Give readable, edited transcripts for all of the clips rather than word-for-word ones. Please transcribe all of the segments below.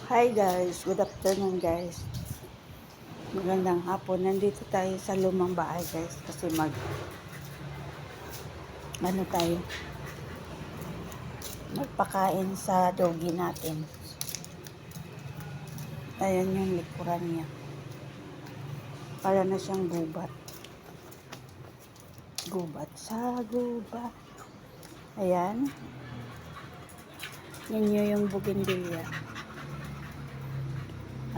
Hi guys, good afternoon guys. Magandang hapon. Nandito tayo sa lumang bahay guys kasi tayo, magpakain sa doggy natin. Ayan yung likuran niya. Para na siyang gubat. Gubat sa gubat. Ayan. Yan yung bougainvillea.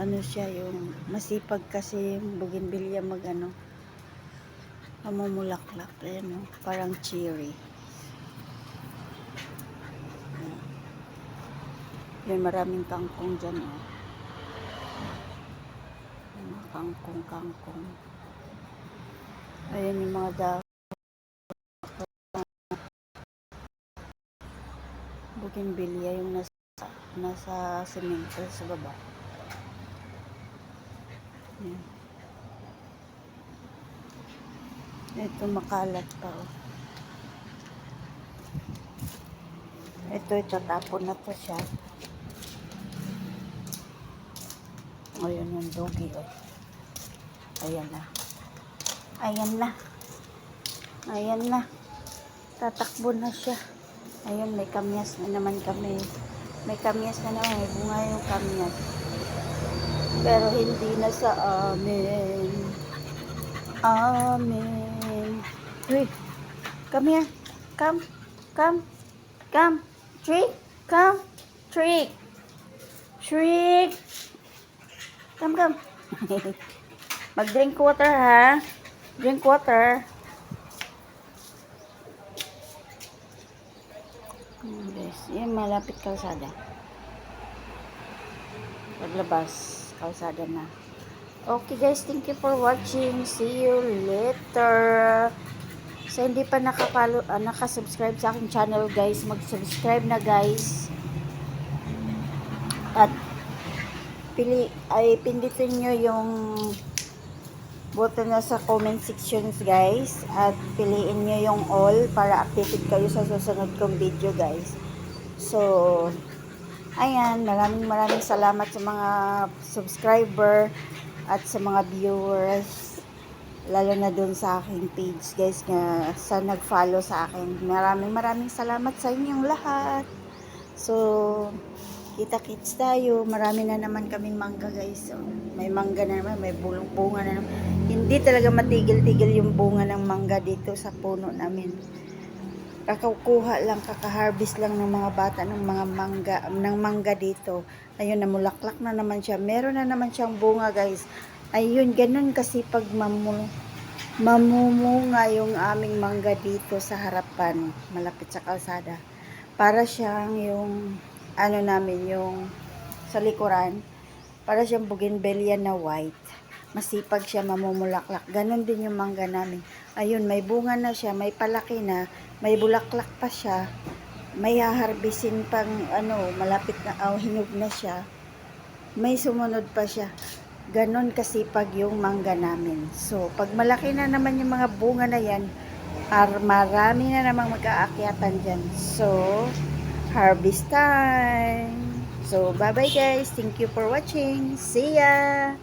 Ano siya yung masipag kasi yung bougainvillea mamumulaklak. Ayan o, parang cherry. Yan, maraming kangkong dyan o. Kangkong. Ayan yung mga bougainvillea yung nasa semento sa baba. Ayan. Ito makalat pa oh. Ito itatapon na to siya. Ayan yung doggy oh. Ayan na. Tatakbo na siya. Ayun, may kamyas na naman kami. May bunga yung kamyas. Pero hindi na sa amin. Amen. Uy, come here. Come. Trick. Come. Trick. Come. Mag-drink water ha. Drink water. Guys, yan malapit kalsada. Paglabas, kalsada na. Okay guys, thank you for watching. See you later. Sa hindi pa nakasubscribe sa aking channel guys, mag-subscribe na guys. At pindutin nyo yung button na sa comment sections guys. At piliin nyo yung all para updated kayo sa susunod kong video guys. So, ayan, maraming salamat sa mga subscriber at sa mga viewers, lalo na dun sa aking page guys, nga sa nag-follow sa akin. Maraming salamat sa inyong lahat. So, kita-kits tayo. Marami na naman kaming mangga guys. So, may mangga na naman, may bunga na naman. Hindi talaga matigil-tigil yung bunga ng mangga dito sa puno namin. Kaka-harvest lang ng mga bata ng mga mangga dito. Ayun, namulaklak na naman siya. Meron na naman siyang bunga guys. Ayun, ganun kasi pag mamumunga yung aming mangga dito sa harapan, malapit sa kalsada. Para siyang yung yung sa likuran, para siyang bougainvillea na white. Masipag siya, mamumulaklak. Ganon din yung mangga namin. Ayun, may bunga na siya, may palaki na, may bulaklak pa siya, may haharbisin pang malapit na hinog na siya, may sumunod pa siya. Ganon kasipag yung mangga namin. So, pag malaki na naman yung mga bunga na yan, marami na namang mag-aakyatan dyan. So, harvest time. So, bye-bye guys. Thank you for watching. See ya!